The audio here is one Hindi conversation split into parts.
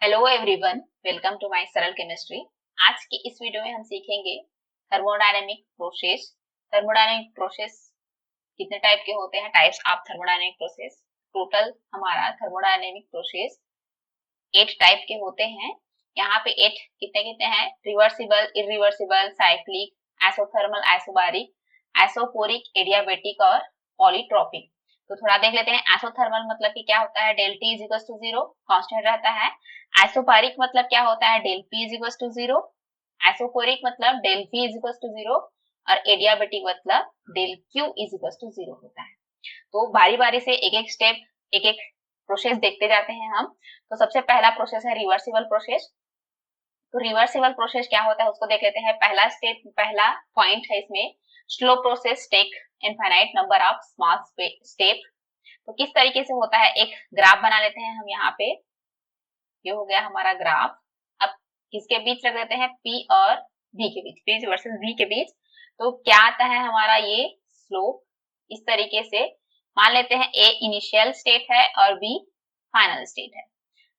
Hello everyone, welcome to my Saral chemistry. आज की इस वीडियो में हम सीखेंगे थर्मोडायनेमिक प्रोसेस। थर्मोडायनेमिक प्रोसेस कितने टाइप के होते हैं, types of thermodynamic process. Total हमारा थर्मोडायनेमिक प्रोसेस 8 टाइप के होते हैं। यहाँ पे 8 कितने कितने हैं? Reversible, irreversible, cyclic, isothermal, isobaric, isochoric, adiabatic और पॉलीट्रॉपिक। तो थोड़ा देख लेते हैं। आइसोथर्मल मतलब कि क्या होता है? Del T is equal to 0, constant रहता है। आइसोबारिक मतलब क्या होता है? Del P is equal to 0। Isochoric मतलब del P is equal to 0 और एडियाबेटिक मतलब del Q is equal to 0 होता है। तो बारी बारी से एक एक स्टेप, एक एक प्रोसेस देखते जाते हैं हम। तो सबसे पहला प्रोसेस है रिवर्सिबल प्रोसेस। तो रिवर्सिबल प्रोसेस क्या होता है उसको देख लेते हैं। पहला स्टेप, पहला पॉइंट है इसमें, slow process take infinite number of small step. तो किस तरीके से होता है, एक ग्राफ बना लेते हैं हम यहाँ पे। ये हो गया हमारा ग्राफ। अब किसके बीच रख देते हैं? P और V के बीच, P वर्सेस V के बीच। तो क्या आता है हमारा? ये स्लोप इस तरीके से मान लेते हैं। A इनिशियल स्टेट है और B फाइनल स्टेट है।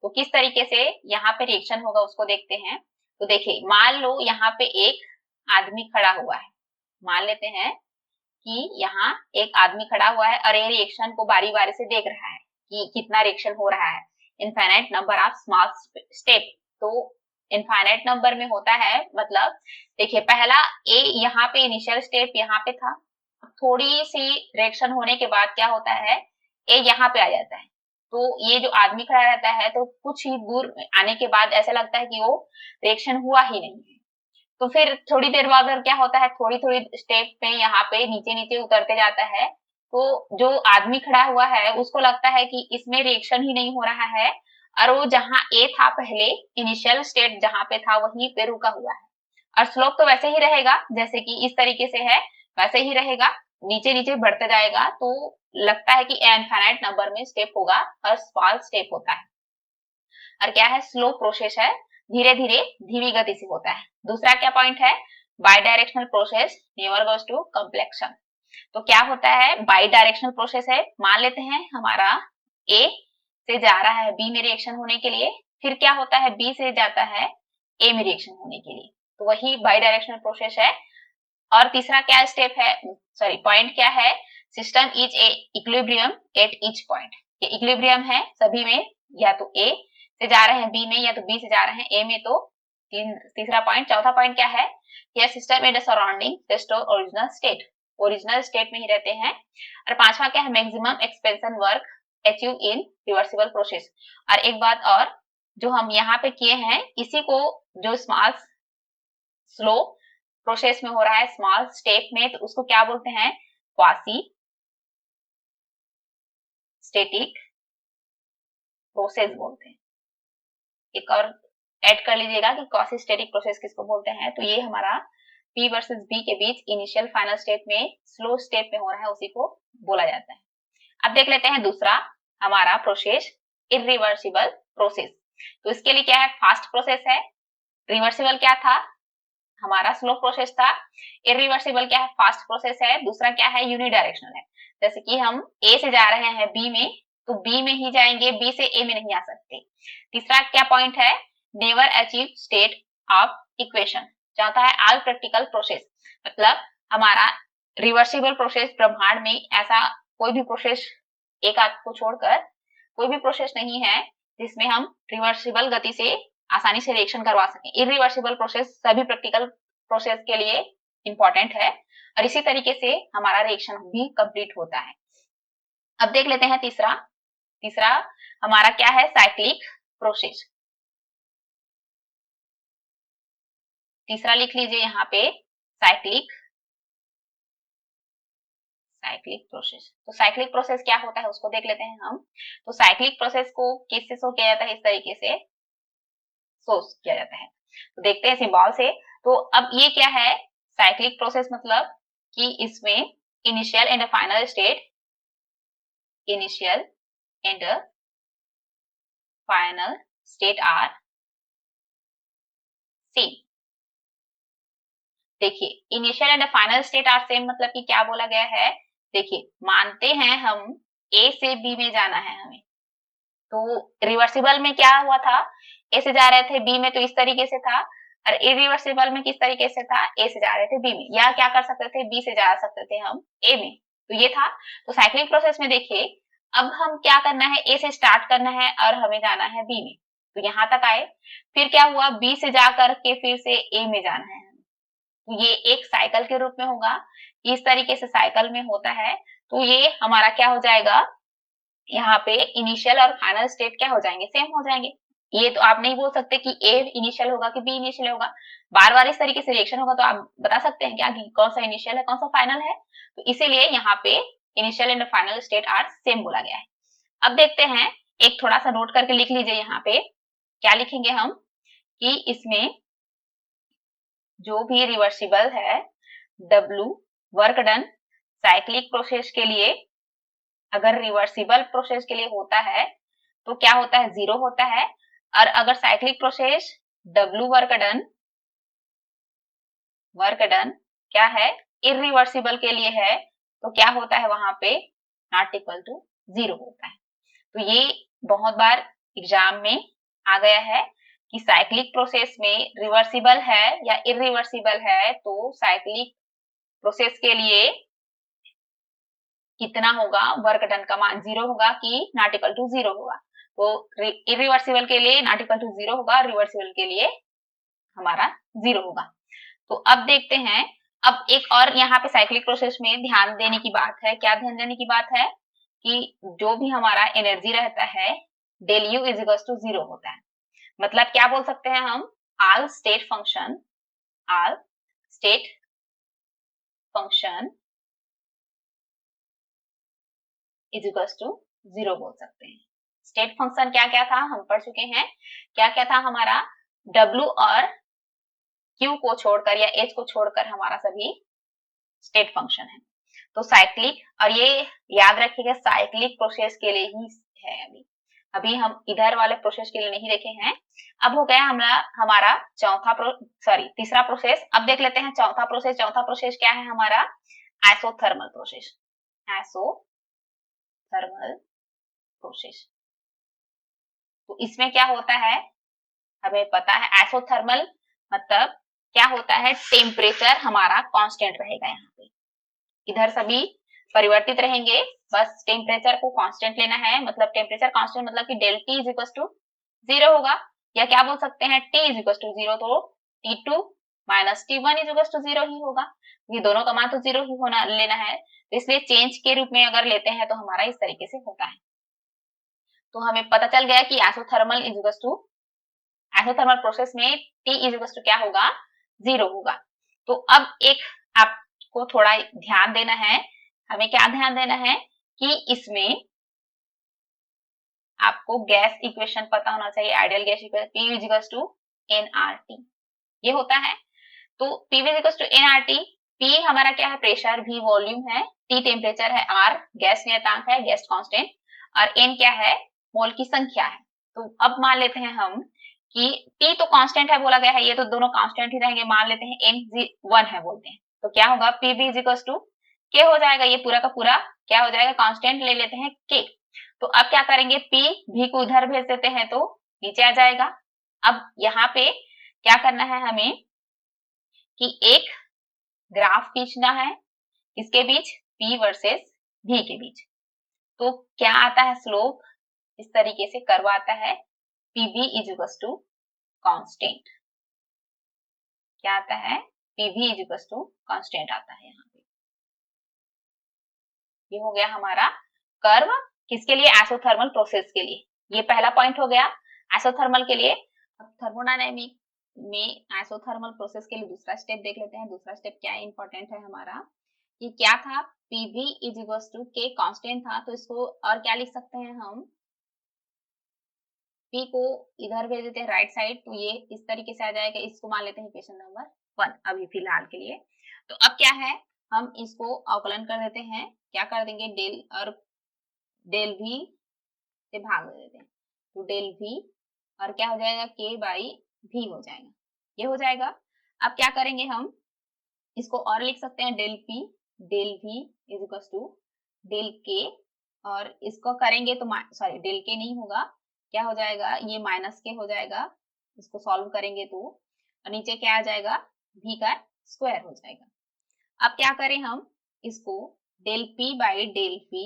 तो किस तरीके से यहाँ पे रिएक्शन होगा उसको देखते हैं। तो देखिए, मान लो यहाँ पे एक आदमी खड़ा हुआ है। मान लेते हैं कि यहाँ एक आदमी खड़ा हुआ है और ये रिएक्शन को बारी बारी से देख रहा है कि कितना रिएक्शन हो रहा है। Infinite number of small step. तो इनफाइनाइट नंबर में होता है, मतलब देखिए पहला ए यहाँ पे इनिशियल स्टेप यहाँ पे था। थोड़ी सी रिएक्शन होने के बाद क्या होता है, ए यहाँ पे आ जाता है। तो ये जो आदमी खड़ा रहता है, तो कुछ ही दूर आने के बाद ऐसा लगता है कि वो रिएक्शन हुआ ही नहीं है। तो फिर थोड़ी देर बाद क्या होता है, थोड़ी थोड़ी स्टेप पे यहाँ पे नीचे नीचे उतरते जाता है। तो जो आदमी खड़ा हुआ है उसको लगता है कि इसमें रिएक्शन ही नहीं हो रहा है और वो जहाँ ए था पहले, इनिशियल स्टेट जहाँ पे था वहीं पे रुका हुआ है। और स्लोप तो वैसे ही रहेगा, जैसे कि इस तरीके से है वैसे ही रहेगा, नीचे नीचे बढ़ते जाएगा। तो लगता है कि इनफाइनाइट नंबर में स्टेप होगा और स्मॉल स्टेप होता है। और क्या है? स्लो प्रोसेस है, धीरे धीरे धीमी गति से होता है। दूसरा क्या पॉइंट है? Bidirectional process never goes to completion. तो क्या होता है? बाई डायरेक्शनल प्रोसेस है। मान लेते हैं हमारा ए से जा रहा है बी में रिएक्शन होने के लिए, फिर क्या होता है, बी से जाता है ए में रिएक्शन होने के लिए। तो वही बाई डायरेक्शनल प्रोसेस है। और तीसरा क्या स्टेप है, सॉरी पॉइंट क्या है? System is a equilibrium at each point. ये इक्विलिब्रियम है सभी में, या तो ए से जा रहे हैं बी में या तो बी से जा रहे हैं ए में। तो तीसरा पॉइंट। चौथा पॉइंट क्या है? यह system and surrounding restore original state, original state में ही रहते हैं। और पांचवा क्या है? Maximum expansion work achieve in reversible process. और एक बात और, जो हम यहाँ पे किए हैं इसी को, जो स्मॉल स्लो प्रोसेस में हो रहा है स्मॉल स्टेप में, तो उसको क्या बोलते हैं? क्वासी स्टेटिक प्रोसेस बोलते हैं। एक और ऐड कर लीजिएगा कि क्वासी स्टेटिक प्रोसेस किसको बोलते हैं। तो ये हमारा P वर्सेस B के बीच इनिशियल फाइनल स्टेट में स्लो स्टेप में हो रहा है, उसी को बोला जाता है। अब देख लेते हैं दूसरा हमारा प्रोसेस, इरिवर्सिबल प्रोसेस। तो इसके लिए क्या है? फास्ट प्रोसेस है। रिवर्सिबल क्या था? हमारा स्लो प्रोसेस था। इरिवर्सिबल क्या है? फास्ट प्रोसेस है। दूसरा क्या है? यूनिडायरेक्शनल है। जैसे कि हम ए से जा रहे हैं बी में, तो बी में ही जाएंगे, बी से ए में नहीं आ सकते। तीसरा क्या पॉइंट है? Never achieve state of equation. चौथा है ऑल प्रैक्टिकल प्रोसेस, मतलब हमारा रिवर्सिबल प्रोसेस ब्रह्मांड में ऐसा कोई भी प्रोसेस, एक आध को छोड़कर कोई भी प्रोसेस नहीं है जिसमें हम रिवर्सिबल गति से आसानी से रिएक्शन करवा सकें। इरिवर्सिबल प्रोसेस सभी प्रैक्टिकल प्रोसेस के लिए इंपॉर्टेंट है और इसी तरीके से हमारा रिएक्शन भी कंप्लीट होता है। अब देख लेते हैं तीसरा। तीसरा हमारा क्या है? Cyclic process. तीसरा लिख लीजिए यहाँ पे, साइक्लिक साइक्लिक प्रोसेस। तो साइक्लिक प्रोसेस क्या होता है उसको देख लेते हैं हम। तो साइक्लिक प्रोसेस को किससे शो किया जाता है? इस तरीके से शो किया जाता है। तो देखते हैं सिंबल से। तो अब ये क्या है? साइक्लिक प्रोसेस मतलब कि इसमें initial and final state, initial and final state are same. देखिए initial and final state are same मतलब कि क्या बोला गया है? देखिए मानते हैं हम ए से बी में जाना है हमें। तो रिवर्सिबल में क्या हुआ था, ए से जा रहे थे बी में तो इस तरीके से था, और इरिवर्सिबल में किस तरीके से था, ए से जा रहे थे बी में, या क्या कर सकते थे, बी से जा सकते थे हम ए में। तो ये था। तो साइक्लिक प्रोसेस में देखिए अब हम क्या करना है, ए से स्टार्ट करना है और हमें जाना है बी में। तो यहाँ तक आए, फिर क्या हुआ, बी से जाकर के फिर से ए में जाना है। तो ये एक साइकिल के रूप में होगा, इस तरीके से साइकिल में होता है। तो ये हमारा क्या हो जाएगा, यहाँ पे इनिशियल और फाइनल स्टेट क्या हो जाएंगे, सेम हो जाएंगे। ये तो आप नहीं बोल सकते कि ए इनिशियल होगा कि बी इनिशियल होगा, बार बार इस तरीके से रिएक्शन होगा तो आप बता सकते हैं क्या कि कौन सा इनिशियल है कौन सा फाइनल है। तो इसीलिए यहाँ पे initial and final state are same बोला गया है। अब देखते हैं, एक थोड़ा सा नोट करके लिख लीजिए, यहाँ पे क्या लिखेंगे हम कि इसमें जो भी रिवर्सिबल है W work done cyclic process के लिए, अगर रिवर्सिबल प्रोसेस के लिए होता है तो क्या होता है, 0 होता है। और अगर cyclic process W work done क्या है, इरिवर्सिबल के लिए है, तो क्या होता है वहां पे, नॉट इक्वल टू 0 होता है। तो ये बहुत बार एग्जाम में आ गया है कि साइक्लिक प्रोसेस में रिवर्सिबल है या इरिवर्सिबल है, तो साइक्लिक प्रोसेस के लिए कितना होगा, वर्क डन का मान 0 होगा कि नॉट इक्वल टू 0 होगा। तो इरिवर्सिबल के लिए नॉट इक्वल टू 0 होगा, रिवर्सिबल के लिए हमारा 0 होगा। तो अब देखते हैं, अब एक और यहाँ पे साइक्लिक प्रोसेस में ध्यान देने की बात है, क्या ध्यान देने की बात है कि जो भी हमारा एनर्जी रहता है del U is equal to 0 होता है। मतलब क्या बोल सकते हैं हम, all state function is equal to 0 बोल सकते हैं। स्टेट फंक्शन क्या क्या था हम पढ़ चुके हैं, क्या क्या था हमारा, W और Q को छोड़कर या H को छोड़कर हमारा सभी स्टेट फंक्शन है। तो साइक्लिक, और ये याद रखिएगा साइक्लिक प्रोसेस के लिए ही है, अभी हम इधर वाले प्रोसेस के लिए नहीं देखे हैं। अब हो गया हमारा तीसरा प्रोसेस। अब देख लेते हैं चौथा प्रोसेस। चौथा प्रोसेस क्या है हमारा, आइसोथर्मल प्रोसेस। आइसोथर्मल प्रोसेस, तो इसमें क्या होता है हमें पता है, आइसोथर्मल मतलब क्या होता है, टेम्परेचर हमारा कांस्टेंट रहेगा। यहाँ पे इधर सभी परिवर्तित रहेंगे, बस टेम्परेचर को कांस्टेंट लेना है। मतलब टेम्परेचर कांस्टेंट मतलब कि del T is equal to 0 होगा, या क्या बोल सकते हैं, T इज इक्वल टू 0, तो T2 minus T1 is equal to 0 ही होगा। ये दोनों का मान तो 0 ही होना लेना है, तो इसलिए चेंज के रूप में अगर लेते हैं तो हमारा इस तरीके से होता है। तो हमें पता चल गया कि आइसोथर्मल प्रोसेस में T इज इक्वल टू क्या होगा, 0 होगा। तो अब एक आपको थोड़ा ध्यान देना है, हमें क्या ध्यान देना है कि इसमें आपको गैस इक्वेशन पता होना चाहिए, ideal gas equation P is equal to nRT ये होता है। तो P is equal to nRT, P हमारा क्या है, प्रेशर, V वॉल्यूम है, T टेम्परेचर है, R गैस नियतांक है, गैस कांस्टेंट, और N क्या है, मोल की संख्या है। तो अब मान लेते हैं हम कि T तो कांस्टेंट है बोला गया है, ये तो दोनों कांस्टेंट ही रहेंगे, मान लेते हैं N 1 है बोलते हैं, तो क्या होगा, PV is equal to K हो जाएगा। ये पूरा का पूरा क्या हो जाएगा, कांस्टेंट ले लेते हैं K। तो अब क्या करेंगे, P V को इधर भेज देते हैं तो नीचे आ जाएगा। अब यहाँ पे क्या करना है हमें कि एक ग्राफ खींचना है, इसके बीच P वर्सेस V के बीच। तो क्या आता है, स्लोप इस तरीके से कर्व आता है, PV is equal to constant, क्या आता है, PV is equal to constant आता है। यहाँ पे ये हो गया हमारा कर्व, किसके लिए, आइसोथर्मल प्रोसेस के लिए। ये पहला पॉइंट हो गया आइसोथर्मल के लिए। अब थर्मोडायनेमिक में आइसोथर्मल प्रोसेस के लिए दूसरा स्टेप देख लेते हैं। दूसरा स्टेप क्या इंपॉर्टेंट है हमारा, कि क्या था, PV is equal to K constant था, तो इसको और क्या लिख सकते हैं हम, P को इधर भेज देते हैं राइट साइड, तो ये इस तरीके से आ जाएगा। इसको मान लेते हैं इक्वेशन नंबर 1 अभी फिलहाल के लिए। तो अब क्या है, हम इसको अवकलन कर देते हैं, क्या कर देंगे, डेल V से भाग दे देते हैं, तो डेल V और क्या हो जाएगा, K बाई V हो जाएगा, ये हो जाएगा। अब क्या करेंगे हम, इसको और लिख सकते हैं, del V is equal to del K और इसको करेंगे तो सॉरी डेल के नहीं होगा, क्या हो जाएगा, ये माइनस के हो जाएगा, इसको सॉल्व करेंगे तो, और नीचे क्या आ जाएगा, v का स्क्वायर हो जाएगा। अब क्या करें हम, इसको del p by del v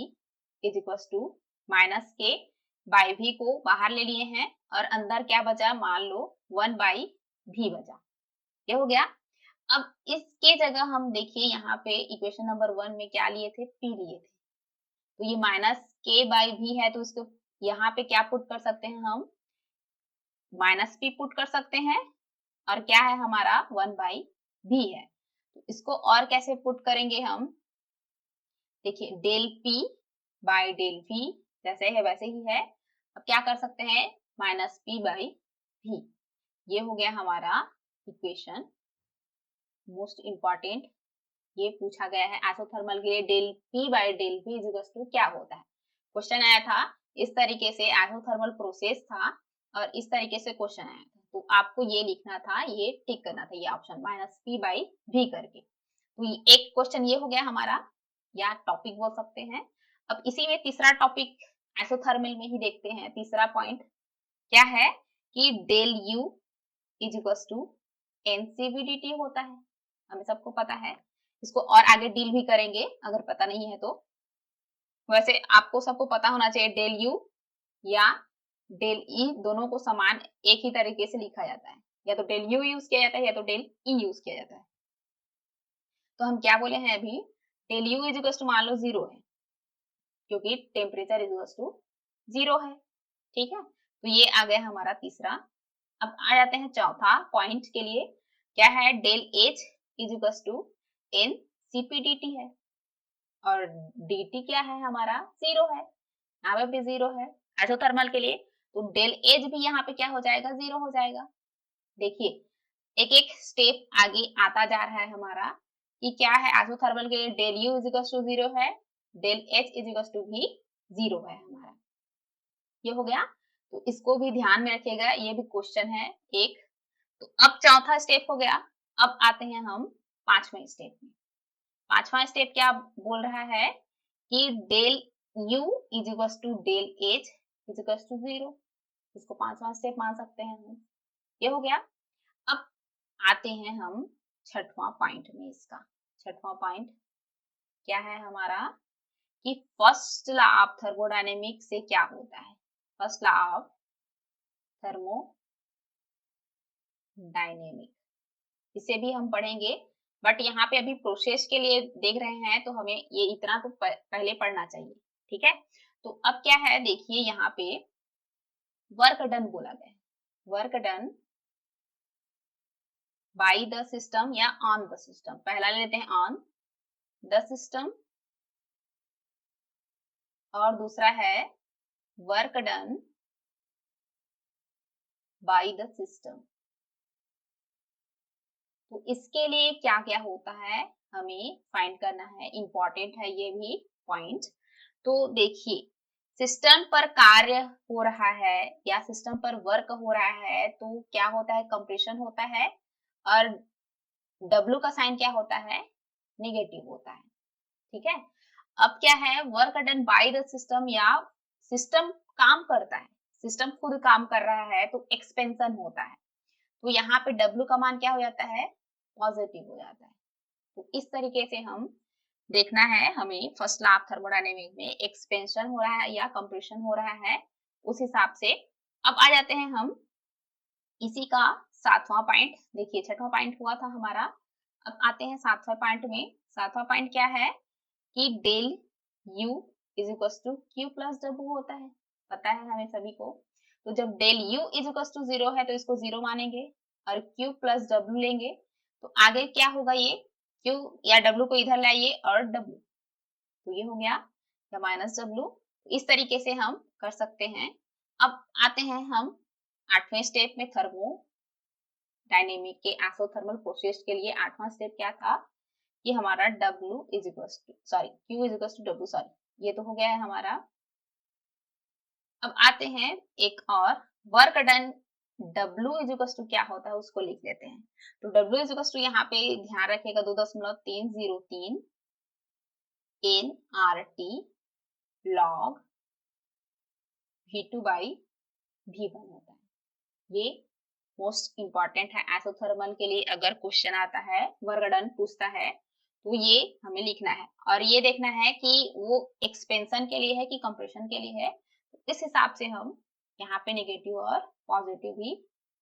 is equal to minus K by v को बाहर ले लिए हैं और अंदर क्या बचा, मान लो 1 बाई v बचा, ये हो गया। अब इसके जगह हम देखिए यहाँ पे इक्वेशन नंबर 1 में क्या लिए थे, p लिए थे, तो ये माइनस के बाई v है, तो इसको यहाँ पे क्या पुट कर सकते हैं हम, माइनस p पुट कर सकते हैं, और क्या है हमारा 1 बाई v है, तो इसको और कैसे पुट करेंगे हम, देखिए del p by del v जैसे है वैसे ही है, अब क्या कर सकते हैं, माइनस p बाई v, ये हो गया हमारा इक्वेशन। मोस्ट इंपॉर्टेंट ये पूछा गया है आइसोथर्मल के लिए, del p by del v is equal to क्या होता है, क्वेश्चन आया था इस तरीके से, आइसोथर्मल प्रोसेस था और इस तरीके से क्वेश्चन आया था, तो आपको ये लिखना था, ये टिक करना था, ये option minus p by v करके। तो एक क्वेश्चन ये हो गया हमारा, या टॉपिक बोल सकते हैं। अब इसी में तीसरा टॉपिक आइसोथर्मल में ही देखते हैं, तीसरा पॉइंट क्या है कि del u is equal to N C V D T होता है, हमें सबको पता है, इसको और आगे डील भी करेंगे अगर पता नहीं है तो, वैसे आपको सबको पता होना चाहिए डेल u या डेल e दोनों को समान एक ही तरीके से लिखा जाता है, या तो डेल u यूज किया जाता है या तो डेल e यूज किया जाता है। तो हम क्या बोले हैं अभी, del u is equal to मान लो 0 है, क्योंकि टेम्परेचर इज इक्वल टू 0 है, ठीक है, तो ये आ गया हमारा तीसरा। अब आ जाते हैं चौथा पॉइंट के लिए, क्या है, del H is equal to N C P D T है, और dt क्या है हमारा 0 है, यहाँ पे भी 0 है आइसोथर्मल के लिए, तो डेल एच भी यहाँ पे क्या हो जाएगा, 0 हो जाएगा। देखिए एक एक स्टेप आगे आता जा रहा है हमारा, कि क्या है आइसोथर्मल के लिए del u is equal to 0 है, del h is equal to भी 0 है हमारा, ये हो गया। तो इसको भी ध्यान में रखिएगा, ये भी क्वेश्चन है एक। तो अब चौथा स्टेप हो गया, अब आते हैं हम पांचवें स्टेप में। पांचवा स्टेप क्या बोल रहा है कि del u is equal to del h is equal to 0, इसको पांचवा स्टेप मान सकते हैं हम, ये हो गया। अब आते हैं हम छठवां पॉइंट में, इसका छठवां पॉइंट क्या है हमारा, कि फर्स्ट लॉ ऑफ थर्मोडायनेमिक्स से क्या होता है, फर्स्ट लॉ ऑफ थर्मोडायनेमिक, इसे भी हम पढ़ेंगे, बट यहाँ पे अभी प्रोसेस के लिए देख रहे हैं तो हमें ये इतना तो पहले पढ़ना चाहिए, ठीक है। तो अब क्या है, देखिए यहाँ पे वर्क डन बोला गया है, work done by the system या ऑन द सिस्टम, पहला लेते हैं ऑन द सिस्टम, और दूसरा है work done by the system. तो इसके लिए क्या क्या होता है हमें फाइंड करना है, इंपॉर्टेंट है ये भी पॉइंट। तो देखिए सिस्टम पर कार्य हो रहा है या सिस्टम पर वर्क हो रहा है तो क्या होता है, कंप्रेशन होता है, और W का साइन क्या होता है, नेगेटिव होता है, ठीक है। अब क्या है, work done by the system, या सिस्टम काम करता है, सिस्टम खुद काम कर रहा है तो एक्सपेंशन होता है, तो यहाँ पे W का मान क्या हो जाता है, पॉजिटिव हो जाता है। तो इस तरीके से हम देखना है हमें, फर्स्ट लॉ ऑफ थर्मोडायनेमिक्स में एक्सपेंशन हो रहा है या कंप्रेशन हो रहा है, उस हिसाब से। अब आ जाते हैं हम इसी का सातवां पॉइंट, देखिए छठवां पॉइंट हुआ था हमारा, अब आते हैं सातवां पॉइंट में। सातवां पॉइंट क्या है कि del u is equal to Q plus W होता है, पता है हमें सभी को। तो जब del u is equal to 0 है तो इसको 0 मानेंगे, और q प्लस डब्ल्यू लेंगे, तो आगे क्या होगा, ये q या w को इधर लाइए और w, तो ये हो गया या माइनस डब्ल्यू, इस तरीके से हम कर सकते हैं। अब आते हैं हम आठवें स्टेप में, थर्मो डायनेमिक के आइसोथर्मल प्रोसेस के लिए आठवां स्टेप क्या था, कि हमारा W is equal to sorry Q is equal to W, sorry ये तो हो गया है हमारा। अब आते हैं एक और, work done W is equal to क्या होता है उसको लिख लेते हैं। तो W इज इक्वल टू यहाँ पे ध्यान रखिएगा 2.303 NRT log V2 by V1 होता है। ये मोस्ट इंपॉर्टेंट है आइसोथर्मल के लिए। अगर क्वेश्चन आता है, वर्क डन पूछता है, तो ये हमें लिखना है और ये देखना है कि वो एक्सपेंशन के लिए है कि कंप्रेशन के लिए है। तो इस हिसाब से हम यहाँ पे नेगेटिव और पॉजिटिव भी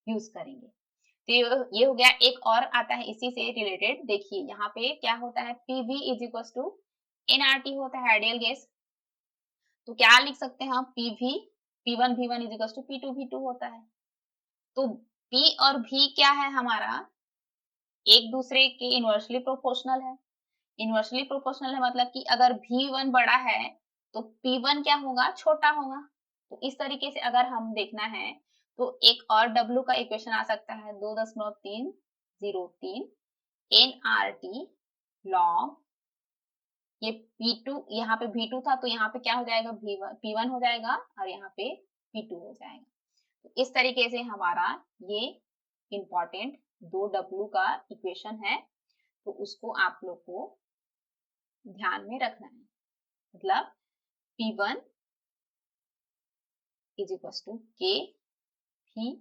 यूज करेंगे। तो ये हो गया। एक और आता है इसी से रिलेटेड, देखिए यहाँ पे क्या होता है, PV is equal to NRT होता है आइडियल गैस। तो क्या लिख सकते हैं हम, PV P1 V1 is equal to P2 V2 होता है। तो P और V क्या है हमारा, एक दूसरे के इनवर्सली प्रोपोर्शनल है। इनवर्सली प्रोपोर्शनल है मतलब कि अगर V1 बड़ा है तो P1 क्या होगा, छोटा होगा। तो इस तरीके से अगर हम देखना है तो एक और W का इक्वेशन आ सकता है 2.303 NRT log ये P2, यहाँ पे V2 था तो यहाँ पे क्या हो जाएगा, P1 हो जाएगा और यहाँ पे P2 हो जाएगा। तो इस तरीके से हमारा ये इंपॉर्टेंट 2W का इक्वेशन है, तो उसको आप लोग को ध्यान में रखना है। मतलब P1 is equal to K V,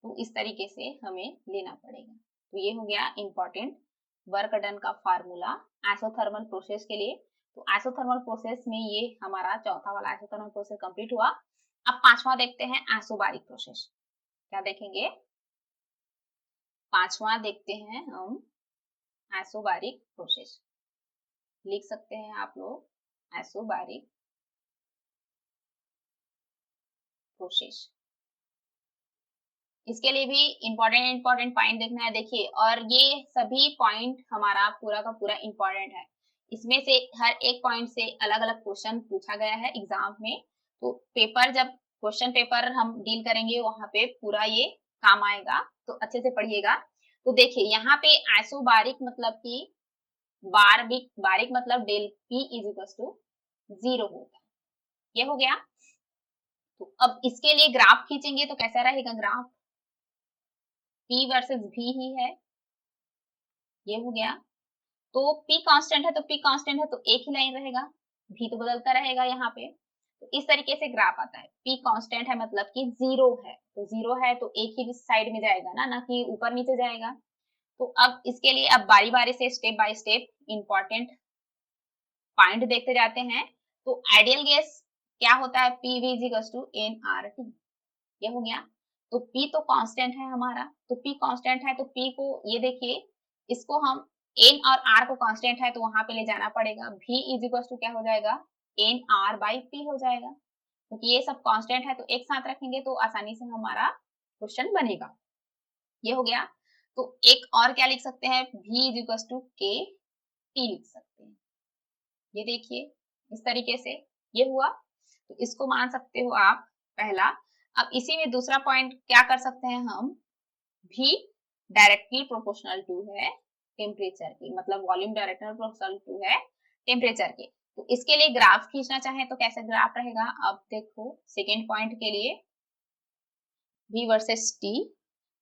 तो इस तरीके से हमें लेना पड़ेगा। तो ये हो गया इंपॉर्टेंट वर्क डन का फार्मूला आइसोथर्मल प्रोसेस के लिए। तो आइसोथर्मल प्रोसेस में ये हमारा चौथा वाला आइसोथर्मल प्रोसेस कंप्लीट हुआ। अब पांचवा देखते हैं, आइसोबारिक प्रोसेस। क्या देखेंगे, पांचवा देखते हैं हम आइसोबारिक प्रोसेस। लिख सकते हैं आप लोग आइसोबारिक प्रोसेस। इसके लिए भी इंपॉर्टेंट पॉइंट देखना है, देखिए। और ये सभी पॉइंट हमारा पूरा का पूरा इंपॉर्टेंट है। इसमें से हर एक पॉइंट से अलग अलग क्वेश्चन पूछा गया है एग्जाम में। तो पेपर जब क्वेश्चन पेपर हम डील करेंगे वहां पे पूरा ये काम आएगा, तो अच्छे से पढ़िएगा। तो देखिए यहाँ पे आइसोबारिक मतलब कि बारिक मतलब del P is equal to 0 होगा। ये हो गया। तो अब इसके लिए ग्राफ खींचेंगे तो कैसा रहेगा ग्राफ, P वर्सेस V ही है। ये हो गया। तो P कांस्टेंट है तो P कांस्टेंट है तो एक ही लाइन रहेगा, V तो बदलता रहेगा यहाँ पे। तो इस तरीके से ग्राफ आता है। P कांस्टेंट है मतलब कि 0 है, तो 0 है तो एक ही साइड में जाएगा ना कि ऊपर नीचे जाएगा। तो अब इसके लिए अब बारी बारी से step by step important point देखते जाते हैं। तो आइडियल गैस क्या होता है, PV इक्वल टू NRT। ये हो गया। तो P तो कांस्टेंट है हमारा, तो P कांस्टेंट है तो P को ये देखिए, इसको हम N और R को कांस्टेंट है तो वहां पे ले जाना पड़ेगा। V इज इक्वल टू क्या हो जाएगा, NR बाई P हो जाएगा। क्योंकि ये सब कांस्टेंट है तो एक साथ रखेंगे तो आसानी से हमारा क्वेश्चन बनेगा। ये हो गया। तो एक और क्या लिख सकते हैं, V is equal to K T लिख सकते हैं। ये देखिए इस तरीके से ये हुआ। तो इसको मान सकते हो आप पहला। अब इसी में दूसरा पॉइंट क्या कर सकते हैं हम, भी डायरेक्टली प्रोपोर्शनल टू है टेम्परेचर की, मतलब वॉल्यूम डायरेक्टली प्रोपोर्शनल टू है टेम्परेचर के। तो इसके लिए ग्राफ खींचना चाहे तो कैसे ग्राफ रहेगा, अब देखो सेकेंड पॉइंट के लिए V वर्सेस T।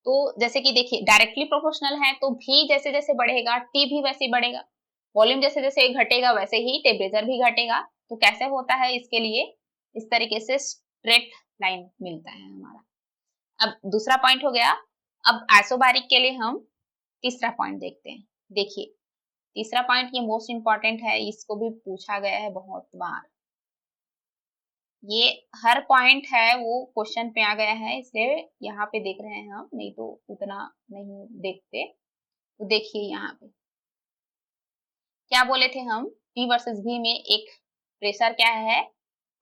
तो जैसे कि देखिए डायरेक्टली प्रोपोर्शनल है तो V जैसे जैसे बढ़ेगा T भी वैसे बढ़ेगा, वॉल्यूम जैसे जैसे घटेगा वैसे ही टेम्परेचर भी घटेगा। तो कैसे होता है, इसके लिए इस तरीके से स्ट्रेट लाइन मिलता है हमारा। अब दूसरा पॉइंट हो गया। अब आइसोबारिक के लिए हम तीसरा पॉइंट देखते हैं। देखिए तीसरा पॉइंट ये मोस्ट इंपॉर्टेंट है, इसको भी पूछा गया है बहुत बार। ये हर पॉइंट है वो क्वेश्चन पे आ गया है, इसलिए यहाँ पे देख रहे हैं हम, नहीं तो उतना नहीं देखते। तो देखिए यहाँ पे क्या बोले थे हम, P वर्सेस V में एक प्रेशर क्या है,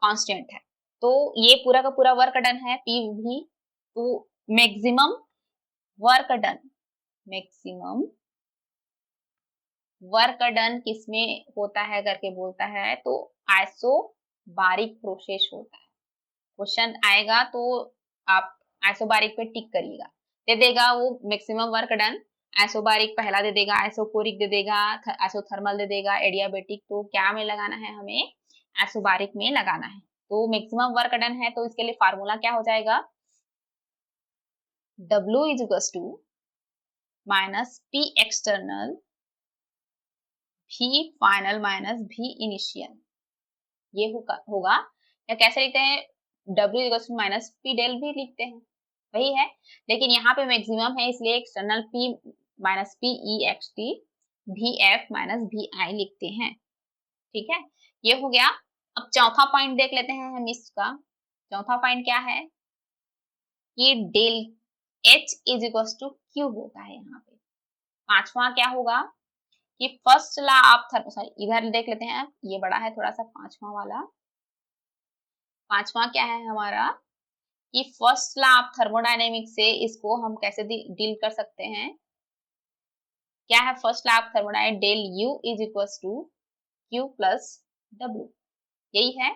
कांस्टेंट है। तो ये पूरा का पूरा वर्क डन है PV। तो maximum work done, maximum work done किसमें होता है करके बोलता है, तो आइसोबारिक प्रोसेस होता है। क्वेश्चन आएगा तो आप आइसोबारिक पे टिक करिएगा, दे देगा वो मैक्सिमम वर्क डन। आइसोबारिक पहला दे देगा, आइसोकोरिक दे देगा, आइसोथर्मल दे देगा, एडियाबेटिक। तो क्या में लगाना है हमें, आइसोबारिक में लगाना है। तो मैक्सिमम वर्क डन है तो इसके लिए फार्मूला क्या हो जाएगा, W is equal to minus P external V final minus V initial. ये होगा, या कैसे लिखते हैं, W equal to minus P del भी लिखते हैं, वही है, लेकिन यहाँ पे मैक्सिमम है इसलिए external P minus P E x T भी एफ माइनस भी आई लिखते हैं। ठीक है, ये हो गया। अब चौथा पॉइंट देख लेते हैं हम इसका। चौथा पॉइंट क्या है कि del H is equal to Q होता है यहाँ पे। पांचवा क्या होगा कि first law of thermo, sorry इधर देख लेते हैं, ये बड़ा है थोड़ा सा पांचवा वाला। पांचवा क्या है हमारा कि फर्स्ट लॉ ऑफ थर्मोडायनेमिक्स से इसको हम कैसे डील कर सकते हैं। क्या है first law of thermodynamics, del U is equal to Q plus W, यही है।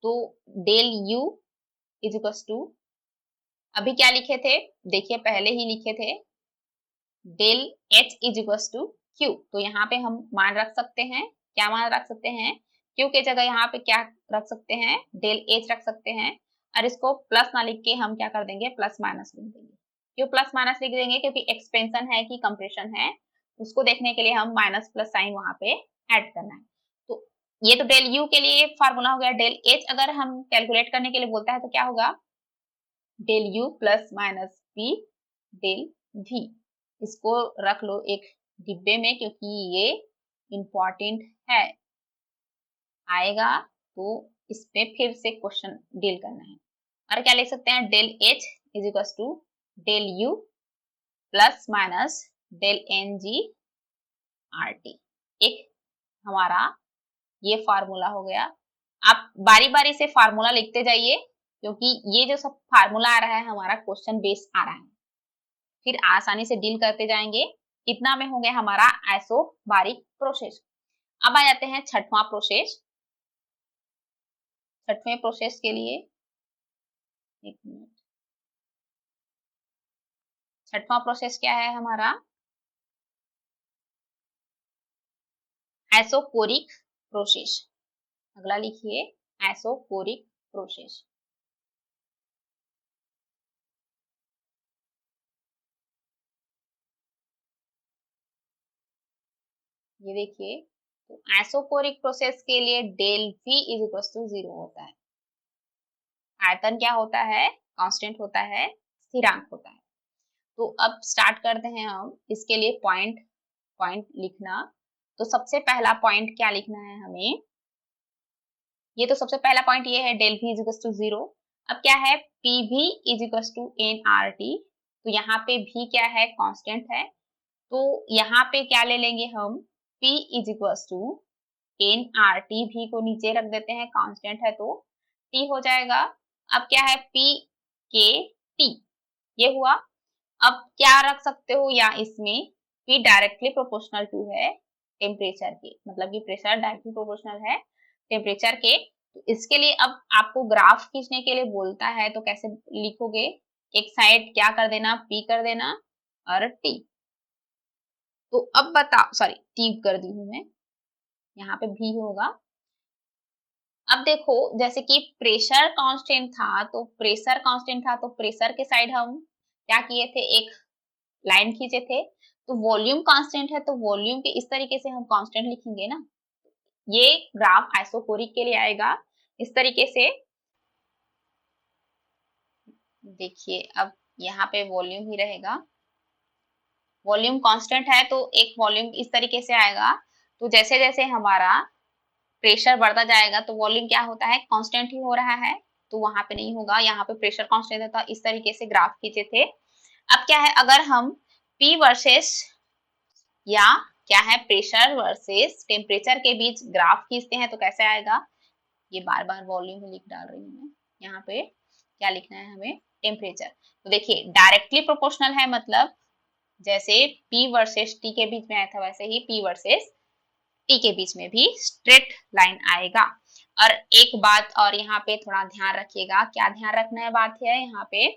तो del U is equal to, अभी क्या लिखे थे, देखिए पहले ही लिखे थे del H is equal to Q, तो यहाँ पे हम मान रख सकते हैं, क्या मान रख सकते हैं, Q के जगह यहाँ पे क्या रख सकते हैं, डेल H रख सकते हैं, और इसको प्लस ना लिख के हम क्या कर देंगे, प्लस माइनस लिख देंगे। क्यों प्लस माइनस लिख देंगे, क्योंकि एक्सपेंशन है कि कंप्रेशन है, उसको देखने के लिए हम माइनस प्लस साइन वहां पे ऐड करना है। तो ये तो डेल U के लिए फार्मूला हो गया। डेल H अगर हम कैलकुलेट करने के लिए बोलता है तो क्या होगा, del U plus minus P del V, इसको रख लो एक डिब्बे में क्योंकि ये इंपॉर्टेंट है, आएगा तो इस पे फिर से क्वेश्चन डील करना है। और क्या लिख सकते हैं, del H is equal to del U plus minus del NG RT, एक हमारा ये फार्मूला हो गया। आप बारी बारी से फार्मूला लिखते जाइए क्योंकि ये जो सब फार्मूला आ रहा है हमारा क्वेश्चन बेस आ रहा है, फिर आसानी से डील करते जाएंगे। इतना में हो गया हमारा आइसोबारिक प्रोसेस। अब आ जाते हैं छठवां प्रोसेस। छठवें प्रोसेस के लिए एक मिनट, छठवां प्रोसेस क्या है हमारा, आइसोकोरिक प्रोसेस। अगला लिखिए आइसोकोरिक प्रोसेस। ये देखिए, तो आइसोकोरिक प्रोसेस के लिए del V is equal to 0 होता है। आयतन क्या होता है, कांस्टेंट होता है, स्थिरांक होता है। तो अब स्टार्ट करते हैं हम इसके लिए पॉइंट पॉइंट लिखना। तो सबसे पहला पॉइंट क्या लिखना है हमें, ये तो सबसे पहला पॉइंट ये है del V is equal to 0। अब क्या है, P V is equal to N R T, तो यहाँ पे भी क्या है, कांस्टेंट है, तो यहाँ पे क्या ले लेंगे हम, P is equal to N R T, भी को नीचे रख देते हैं, कांस्टेंट है तो T हो जाएगा। अब क्या है, P के T, ये हुआ। अब क्या रख सकते हो, या इसमें P डायरेक्टली प्रोपोर्शनल टू है टेम्परेचर के, मतलब कि प्रेशर डायरेक्टली प्रोपोर्शनल है टेम्परेचर के। तो इसके लिए अब आपको ग्राफ खींचने के लिए बोलता है तो कैसे लिखोगे, एक साइड क्या कर देना, P कर देना और T। तो अब बताओ, सॉरी T कर दी हूं मैं, यहाँ पे भी होगा। अब देखो जैसे कि प्रेशर कांस्टेंट था, तो प्रेशर कांस्टेंट था तो प्रेशर के साइड हम क्या किए थे, एक लाइन खींचे थे। तो वॉल्यूम कांस्टेंट है तो वॉल्यूम के इस तरीके से हम कांस्टेंट लिखेंगे ना, ये ग्राफ आइसोकोरिक के लिए आएगा इस तरीके से। देखिए अब यहाँ पे वॉल्यूम ही रहेगा, वॉल्यूम कांस्टेंट है तो एक वॉल्यूम इस तरीके से आएगा। तो जैसे जैसे हमारा प्रेशर बढ़ता जाएगा तो वॉल्यूम क्या होता है, कांस्टेंट ही हो रहा है, तो वहां पे नहीं होगा, यहाँ पे प्रेशर कांस्टेंट है, तो इस तरीके से ग्राफ खींचे थे। अब क्या है, अगर हम P वर्सेस या क्या है प्रेशर वर्सेस टेम्परेचर के बीच ग्राफ खींचते हैं तो कैसे आएगा, ये बार बार वॉल्यूम ही लिख डाल रही हूँ मैं, यहाँ पे क्या लिखना है हमें, टेम्परेचर। तो देखिए डायरेक्टली प्रोपोर्शनल है, मतलब जैसे P वर्सेस T के बीच में आया था वैसे ही P वर्सेस T के बीच में भी स्ट्रेट लाइन आएगा। और एक बात और यहाँ पे थोड़ा ध्यान रखिएगा, क्या ध्यान रखना है बात है यहाँ पे,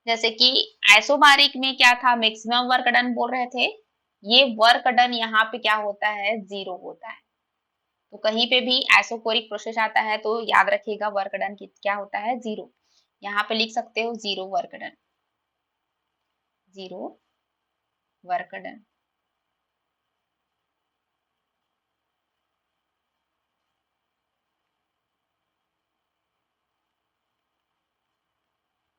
जैसे कि आइसोबारिक में क्या था, मैक्सिमम वर्क डन बोल रहे थे, ये वर्क डन यहाँ पे क्या होता है, 0 होता है। तो कहीं पे भी आइसोकोरिक प्रोसेस आता है तो याद रखिएगा वर्क डन की क्या होता है, 0। यहाँ पे लिख सकते हो 0 वर्क डन, 0 वर्क डन।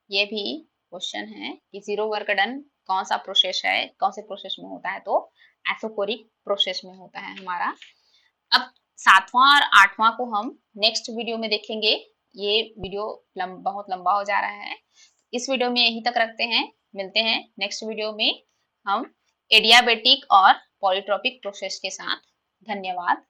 ये भी क्वेश्चन है कि जीरो वर्क डन कौन सा प्रोसेस है, कौन से प्रोसेस में होता है, तो एसोकोरिक प्रोसेस में होता है हमारा। अब 7वां और 8वां को हम नेक्स्ट वीडियो में देखेंगे। ये वीडियो बहुत लंबा हो जा रहा है, इस वीडियो में यहीं तक रखते हैं। मिलते हैं नेक्स्ट वीडियो में हम एडियाबेटिक और पॉलीट्रोपिक प्रोसेस के साथ। धन्यवाद।